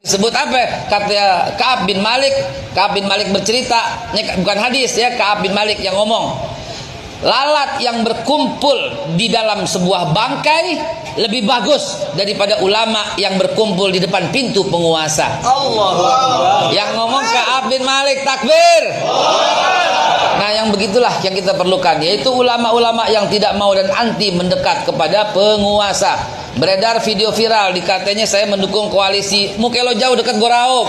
Sebut apa? Kata Ka'ab bin Malik. Ka'ab bin Malik bercerita, bukan hadis ya, Ka'ab bin Malik yang ngomong. Lalat yang berkumpul di dalam sebuah bangkai lebih bagus daripada ulama yang berkumpul di depan pintu penguasa. Allah. Yang ngomong Ka'ab bin Malik, takbir. Nah, yang begitulah yang kita perlukan, yaitu ulama-ulama yang tidak mau dan anti mendekat kepada penguasa. Beredar video viral, dikatanya saya mendukung koalisi Mukelo jauh dekat Goraok.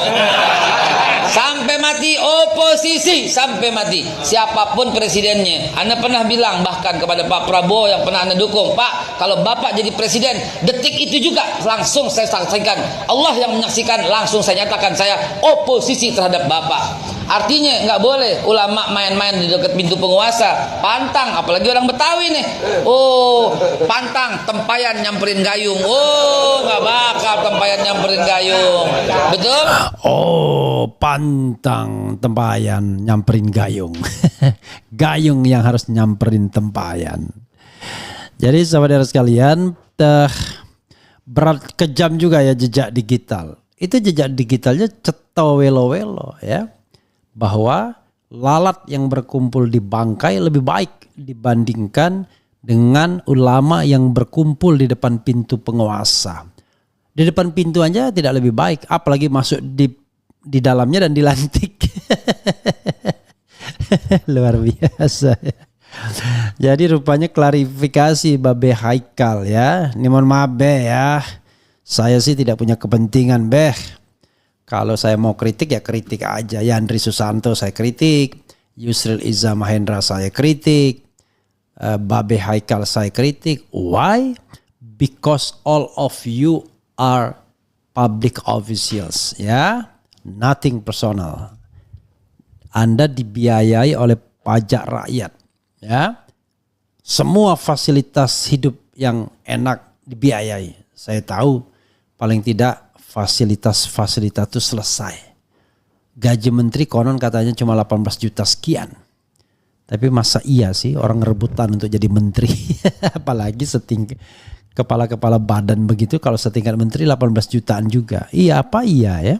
Sampai mati oposisi, sampai mati. Siapapun presidennya. Anda pernah bilang bahkan kepada Pak Prabowo yang pernah Anda dukung, Pak, kalau Bapak jadi presiden, detik itu juga langsung saya saksikan. Allah yang menyaksikan, langsung saya nyatakan saya oposisi terhadap Bapak. Artinya nggak boleh ulama main-main di dekat pintu penguasa. Pantang, apalagi orang Betawi nih. Oh, pantang, tempayan nyamperin gayung. Oh, nggak bakal tempayan nyamperin gayung. Betul? Oh, pantang, tempayan nyamperin gayung. Gayung yang harus nyamperin tempayan. Jadi saudara sekalian, berat kejam juga ya jejak digital. Itu jejak digitalnya ceto welo-welo ya. Bahwa lalat yang berkumpul di bangkai lebih baik dibandingkan dengan ulama yang berkumpul di depan pintu penguasa. Di depan pintu aja tidak lebih baik, apalagi masuk di dalamnya dan dilantik. Luar biasa. Jadi rupanya klarifikasi Babe Haikal ya. Ini mohon maaf Beh ya. Saya sih tidak punya kepentingan Beh. Kalau saya mau kritik ya kritik aja. Yandri Susanto saya kritik, Yusril Iza Mahendra saya kritik, Babe Haikal saya kritik. Why? Because all of you are public officials ya. Nothing personal. Anda dibiayai oleh pajak rakyat ya. Semua fasilitas hidup yang enak dibiayai. Saya tahu paling tidak fasilitas-fasilitas itu selesai. Gaji menteri konon katanya cuma 18 juta sekian. Tapi masa iya sih orang rebutan untuk jadi menteri. Apalagi setingkat kepala-kepala badan begitu, kalau setingkat menteri 18 jutaan juga. Iya apa iya ya.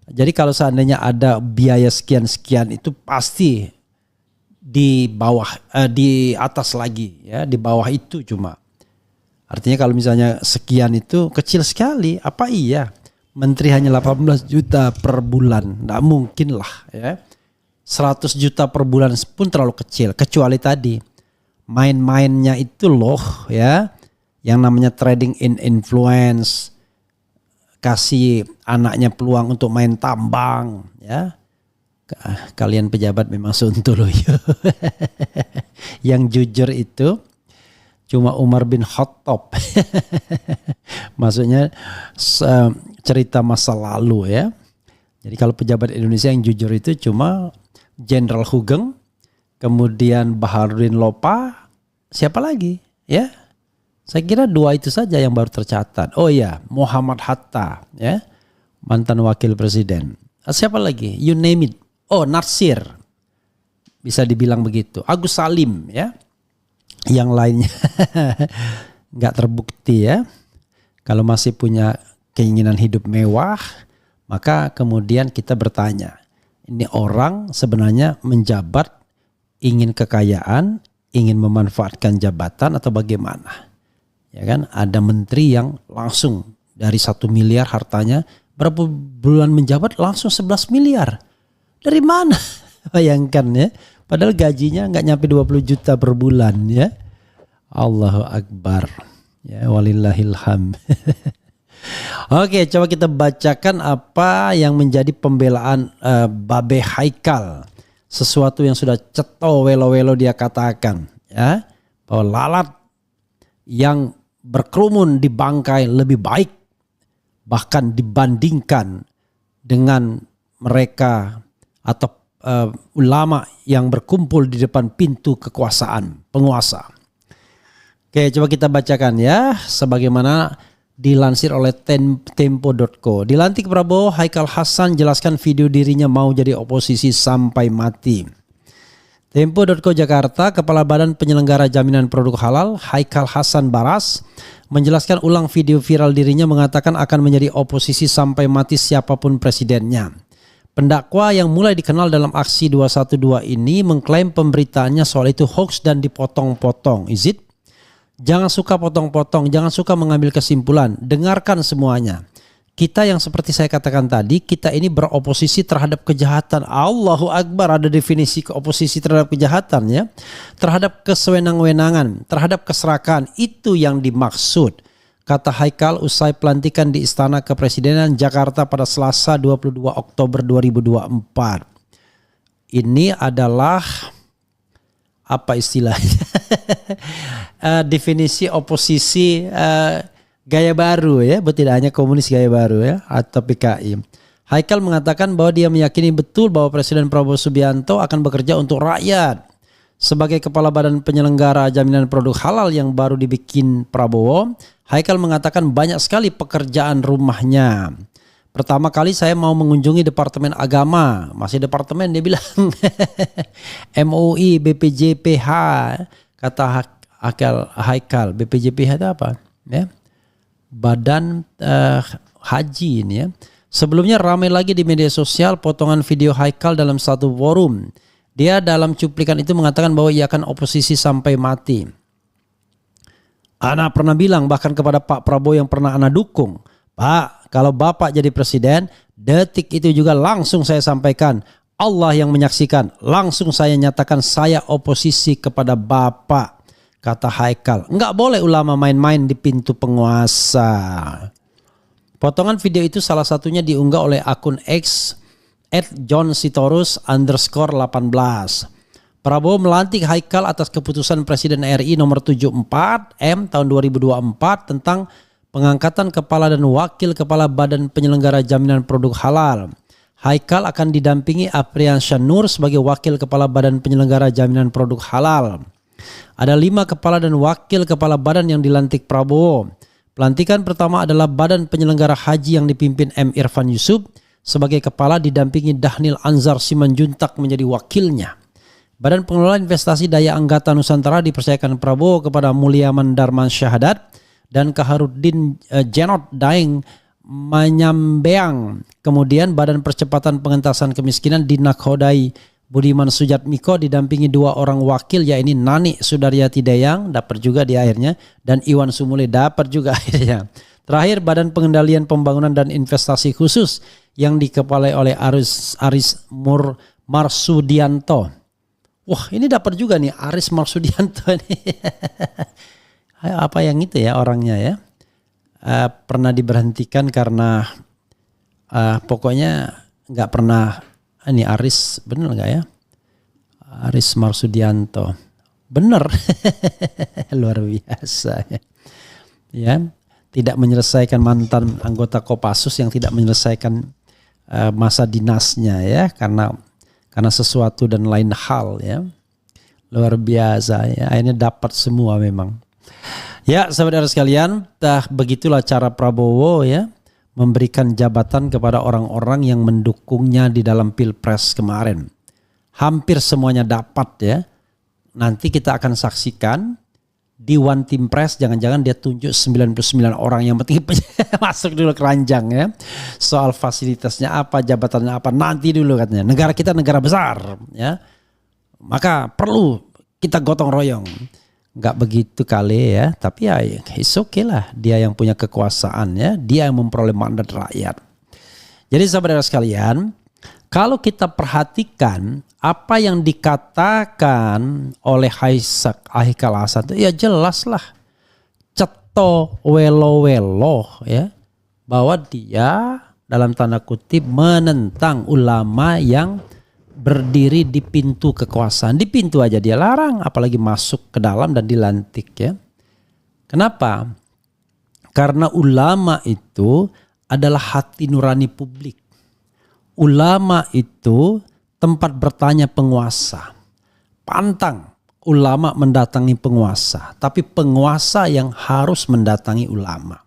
Jadi kalau seandainya ada biaya sekian-sekian itu pasti di bawah, di atas lagi ya, di bawah itu cuma. Artinya kalau misalnya sekian itu kecil sekali, apa iya? Menteri hanya 18 juta per bulan, nggak mungkin lah ya. 100 juta per bulan pun terlalu kecil, kecuali tadi main-mainnya itu loh ya, yang namanya trading in influence, kasih anaknya peluang untuk main tambang ya. Kalian pejabat memang suntul loh. Yang jujur itu cuma Umar bin Khattab. Maksudnya cerita masa lalu ya. Jadi kalau pejabat Indonesia yang jujur itu cuma Jenderal Hugeng, kemudian Baharudin Lopa, siapa lagi ya? Saya kira dua itu saja yang baru tercatat. Oh ya, Muhammad Hatta ya, mantan wakil presiden. Siapa lagi? You name it. Oh, Natsir. Bisa dibilang begitu. Agus Salim ya. Yang lainnya nggak terbukti ya. Kalau masih punya keinginan hidup mewah, maka kemudian kita bertanya, ini orang sebenarnya menjabat, ingin kekayaan, ingin memanfaatkan jabatan atau bagaimana? Ya kan, ada menteri yang langsung dari 1 miliar hartanya, berapa bulan menjabat langsung 11 miliar. Dari mana? Bayangkan ya. Padahal gajinya nggak nyampe 20 juta per bulan ya. Allahu Akbar. Ya walillahilham. Oke, coba kita bacakan apa yang menjadi pembelaan Babe Haikal. Sesuatu yang sudah ceto welo-welo dia katakan ya, bahwa lalat yang berkerumun di bangkai lebih baik bahkan dibandingkan dengan mereka atau ulama yang berkumpul di depan pintu kekuasaan penguasa. Oke, coba kita bacakan ya, sebagaimana dilansir oleh tempo.co. Dilantik Prabowo, Haikal Hasan jelaskan video dirinya mau jadi oposisi sampai mati. Tempo.co Jakarta, Kepala Badan Penyelenggara Jaminan Produk Halal, Haikal Hasan Baras, menjelaskan ulang video viral dirinya mengatakan akan menjadi oposisi sampai mati siapapun presidennya. Pendakwa yang mulai dikenal dalam aksi 212 ini mengklaim pemberitaannya soal itu hoax dan dipotong-potong. Is it? Jangan suka potong-potong, jangan suka mengambil kesimpulan, dengarkan semuanya. Kita yang seperti saya katakan tadi, kita ini beroposisi terhadap kejahatan. Allahu Akbar, ada definisi oposisi terhadap kejahatan ya. Terhadap kesewenang-wenangan, terhadap keserakahan, itu yang dimaksud. Kata Haikal usai pelantikan di Istana Kepresidenan Jakarta pada Selasa 22 Oktober 2024. Ini adalah apa istilahnya? Definisi oposisi gaya baru ya, tidak hanya komunis gaya baru ya, atau PKI. Haikal mengatakan bahwa dia meyakini betul bahwa Presiden Prabowo Subianto akan bekerja untuk rakyat. Sebagai Kepala Badan Penyelenggara Jaminan Produk Halal yang baru dibikin Prabowo, Haikal mengatakan banyak sekali pekerjaan rumahnya. Pertama kali saya mau mengunjungi Departemen Agama, masih departemen dia bilang. MUI, BPJPH, kata Haikal. BPJPH itu apa? Ya. Badan Haji ini ya. Sebelumnya ramai lagi di media sosial potongan video Haikal dalam satu forum. Dia dalam cuplikan itu mengatakan bahwa ia akan oposisi sampai mati. Ana pernah bilang bahkan kepada Pak Prabowo yang pernah Ana dukung, Pak, kalau Bapak jadi presiden, detik itu juga langsung saya sampaikan, Allah yang menyaksikan, langsung saya nyatakan saya oposisi kepada Bapak. Kata Haikal, enggak boleh ulama main-main di pintu penguasa. Potongan video itu salah satunya diunggah oleh akun X @JohnSitorus_18. Prabowo melantik Haikal atas keputusan Presiden RI nomor 74M tahun 2024 tentang pengangkatan kepala dan wakil kepala Badan Penyelenggara Jaminan Produk Halal. Haikal akan didampingi Apriansyah Nur sebagai wakil kepala Badan Penyelenggara Jaminan Produk Halal. Ada 5 kepala dan wakil kepala badan yang dilantik Prabowo. Pelantikan pertama adalah Badan Penyelenggara Haji yang dipimpin M. Irfan Yusuf sebagai kepala, didampingi Dhanil Anzar Simanjuntak menjadi wakilnya. Badan Pengelola Investasi Daya Anggata Nusantara dipercayakan Prabowo kepada Mulyaman Darman Syahadat dan Kaharuddin Jenot Daeng Manyambeang. Kemudian Badan Percepatan Pengentasan Kemiskinan dinakhodai Budiman Sujatmiko didampingi 2 orang wakil, yaitu Nani Sudaryati Dayang dapat juga di akhirnya dan Iwan Sumule dapat juga akhirnya. Terakhir Badan Pengendalian Pembangunan dan Investasi Khusus yang dikepalai oleh Aris Marsudianto. Wah, ini dapat juga nih Aris Marsudianto nih. Apa yang itu ya orangnya ya? Pernah diberhentikan karena pokoknya nggak pernah. Ini Aris, bener nggak ya? Aris Marsudianto, bener. Luar biasa ya. Tidak menyelesaikan, mantan anggota Kopassus yang tidak menyelesaikan masa dinasnya ya, karena sesuatu dan lain hal ya. Luar biasa ya, akhirnya dapat semua memang. Ya saudara sekalian, begitulah cara Prabowo ya memberikan jabatan kepada orang-orang yang mendukungnya di dalam Pilpres kemarin. Hampir semuanya dapat ya. Nanti kita akan saksikan di One Team Press, jangan-jangan dia tunjuk 99 orang yang penting masuk dulu keranjang ya. Soal fasilitasnya apa, jabatannya apa, nanti dulu katanya. Negara kita negara besar ya. Maka perlu kita gotong royong. Nggak begitu kali ya, tapi ya it's okay lah, dia yang punya kekuasaan ya, dia yang memperoleh mandat rakyat. Jadi saudara sekalian, kalau kita perhatikan apa yang dikatakan oleh Haikal Hasan itu ya jelas lah, ceto welo-welo ya, bahwa dia dalam tanda kutip menentang ulama yang berdiri di pintu kekuasaan. Di pintu aja dia larang, apalagi masuk ke dalam dan dilantik ya. Kenapa? Karena ulama itu adalah hati nurani publik. Ulama itu tempat bertanya penguasa. Pantang ulama mendatangi penguasa, tapi penguasa yang harus mendatangi ulama.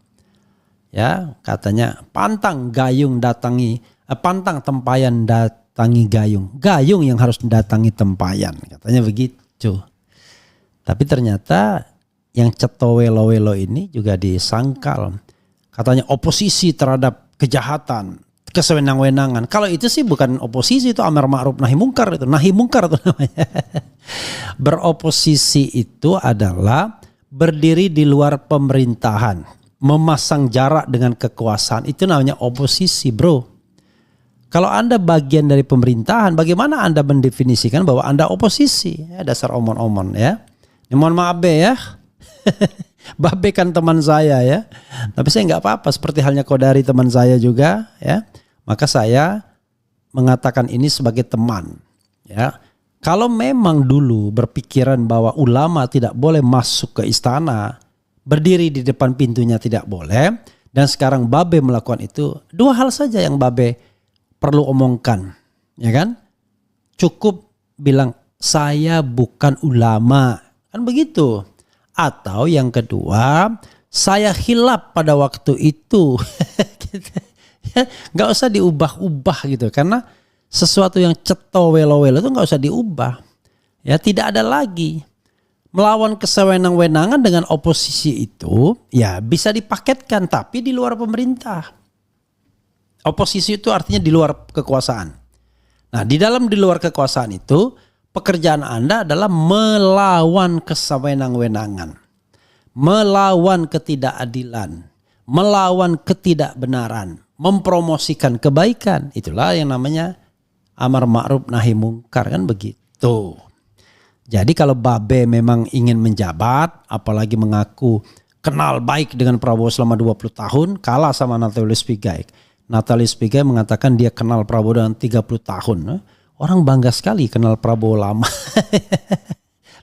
Ya, katanya pantang gayung datangi, pantang tempayan mendatangi gayung. Gayung yang harus mendatangi tempayan. Katanya begitu. Tapi ternyata yang cetowelo-welo ini juga disangkal. Katanya oposisi terhadap kejahatan, kesewenang-wenangan. Kalau itu sih bukan oposisi, itu amar ma'ruf nahi mungkar itu. Nahi mungkar itu namanya. Beroposisi itu adalah berdiri di luar pemerintahan, memasang jarak dengan kekuasaan. Itu namanya oposisi, bro. Kalau Anda bagian dari pemerintahan, bagaimana Anda mendefinisikan bahwa Anda oposisi? Ya, dasar omon-omon ya. Ini mohon maaf ya. Babe kan teman saya ya, tapi saya nggak apa-apa, seperti halnya Kodari teman saya juga ya. Maka saya mengatakan ini sebagai teman ya. Kalau memang dulu berpikiran bahwa ulama tidak boleh masuk ke istana, berdiri di depan pintunya tidak boleh, dan sekarang Babe melakukan itu, dua hal saja yang Babe perlu omongkan, ya kan? Cukup bilang saya bukan ulama, kan begitu. Atau yang kedua, saya khilaf pada waktu itu. Gak usah diubah-ubah gitu. Karena sesuatu yang cetowelo-welo itu gak usah diubah. Ya, tidak ada lagi. Melawan kesewenang-wenangan dengan oposisi itu ya bisa dipaketkan, tapi di luar pemerintah. Oposisi itu artinya di luar kekuasaan. Nah, di luar kekuasaan itu, pekerjaan Anda adalah melawan kesewenang-wenangan, melawan ketidakadilan, melawan ketidakbenaran, mempromosikan kebaikan. Itulah yang namanya amar ma'ruf nahi mungkar, kan begitu. Jadi kalau Babe memang ingin menjabat, apalagi mengaku kenal baik dengan Prabowo selama 20 tahun, kalah sama Natalis Pigai. Natalis Pigai mengatakan dia kenal Prabowo dengan 30 tahun. Orang bangga sekali kenal Prabowo lama.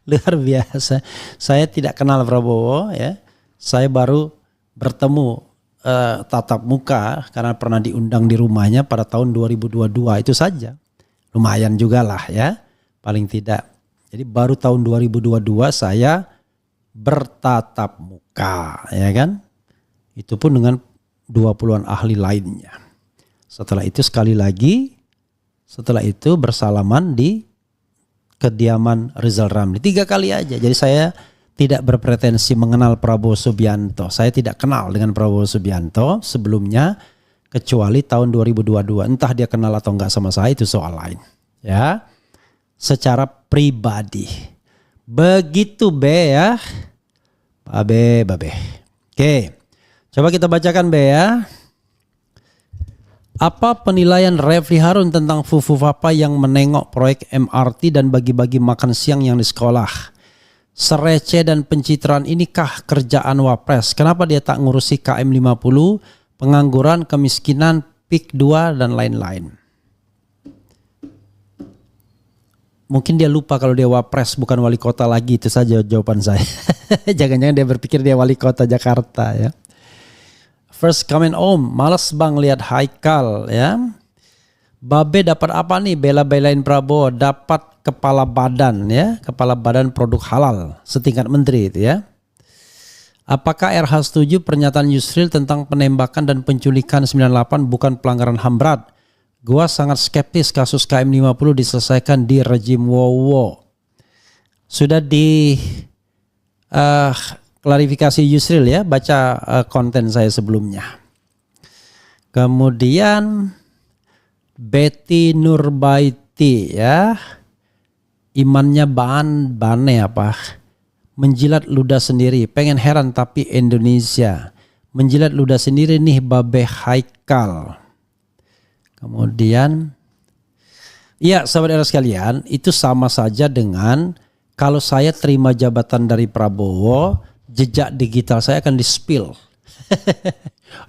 Luar biasa. Saya tidak kenal Prabowo ya. Saya baru bertemu tatap muka karena pernah diundang di rumahnya pada tahun 2022 itu saja. Lumayan juga lah ya. Paling tidak. Jadi baru tahun 2022 saya bertatap muka ya kan. Itu pun dengan 20-an ahli lainnya. Setelah itu sekali lagi, setelah itu bersalaman di kediaman Rizal Ramli. 3 kali aja. Jadi saya tidak berpretensi mengenal Prabowo Subianto. Saya tidak kenal dengan Prabowo Subianto sebelumnya kecuali tahun 2022. Entah dia kenal atau enggak sama saya itu soal lain. Ya. Secara pribadi. Begitu Be ya. Babe. Oke. Coba kita bacakan Be ya. Apa penilaian Refli Harun tentang Fufu Papa yang menengok proyek MRT dan bagi-bagi makan siang yang di sekolah? Serece dan pencitraan inikah kerjaan Wapres? Kenapa dia tak ngurusi KM 50, pengangguran, kemiskinan, PIK 2 dan lain-lain? Mungkin dia lupa kalau dia Wapres bukan wali kota lagi, itu saja jawaban saya. Jangan-jangan dia berpikir dia wali kota Jakarta ya. First comment malas bang lihat Haikal ya. Babe dapat apa nih bela-belain Prabowo? Dapat kepala badan ya, kepala badan produk halal setingkat menteri itu ya. Apakah RH setuju pernyataan Yusril tentang penembakan dan penculikan 98 bukan pelanggaran HAM berat? Gua sangat skeptis kasus KM 50 diselesaikan di rejim Wowo. Sudah di klarifikasi Yusril ya, baca konten saya sebelumnya. Kemudian Betty Nurbaiti ya, imannya bane apa? Menjilat ludah sendiri, pengen heran tapi Indonesia. Menjilat ludah sendiri nih Babe Haikal. Kemudian, ya sahabat era sekalian, itu sama saja dengan kalau saya terima jabatan dari Prabowo, jejak digital saya akan di-spill.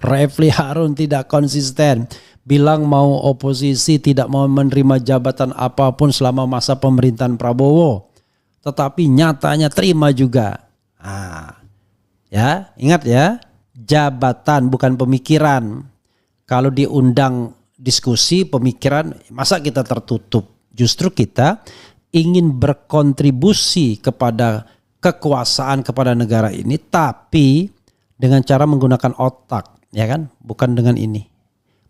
Refli Harun tidak konsisten. Bilang mau oposisi, tidak mau menerima jabatan apapun selama masa pemerintahan Prabowo. Tetapi nyatanya terima juga. Ya, ingat ya. Jabatan bukan pemikiran. Kalau diundang diskusi pemikiran, masa kita tertutup? Justru kita ingin berkontribusi kepada kekuasaan kepada negara ini, tapi dengan cara menggunakan otak, ya kan? Bukan dengan ini,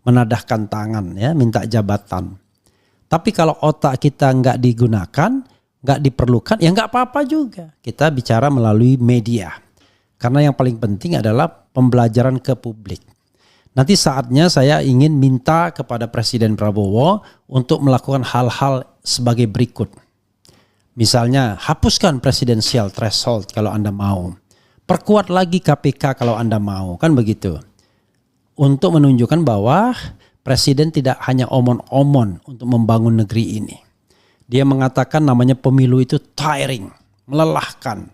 menadahkan tangan, ya, minta jabatan. Tapi kalau otak kita nggak digunakan, nggak diperlukan, ya nggak apa-apa juga. Kita bicara melalui media. Karena yang paling penting adalah pembelajaran ke publik. Nanti saatnya saya ingin minta kepada Presiden Prabowo untuk melakukan hal-hal sebagai berikut. Misalnya hapuskan presidensial threshold kalau Anda mau. Perkuat lagi KPK kalau Anda mau, kan begitu. Untuk menunjukkan bahwa Presiden tidak hanya omon-omon untuk membangun negeri ini. Dia mengatakan namanya pemilu itu tiring, melelahkan.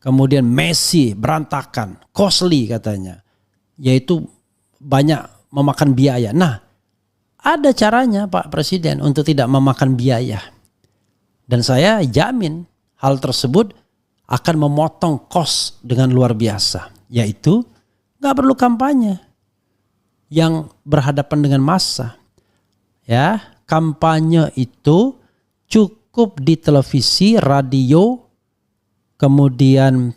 Kemudian messy, berantakan, costly katanya. Yaitu banyak memakan biaya. Nah, ada caranya Pak Presiden untuk tidak memakan biaya. Dan saya jamin hal tersebut akan memotong kos dengan luar biasa. Yaitu gak perlu kampanye yang berhadapan dengan massa. Ya, kampanye itu cukup di televisi, radio, kemudian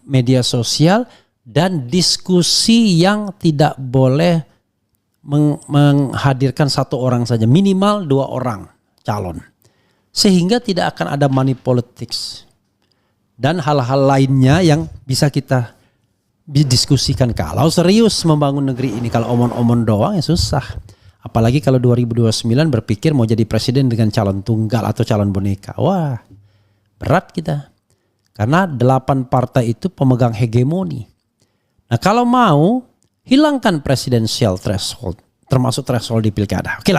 media sosial, dan diskusi yang tidak boleh menghadirkan satu orang saja, minimal 2 orang calon. Sehingga tidak akan ada money politics dan hal-hal lainnya yang bisa kita didiskusikan. Kalau serius membangun negeri ini, kalau omon-omon doang ya susah. Apalagi kalau 2029 berpikir mau jadi presiden dengan calon tunggal atau calon boneka. Wah, berat kita. Karena 8 partai itu pemegang hegemoni. Nah, kalau mau hilangkan presidensial threshold, termasuk threshold di pilkada. Oke lah,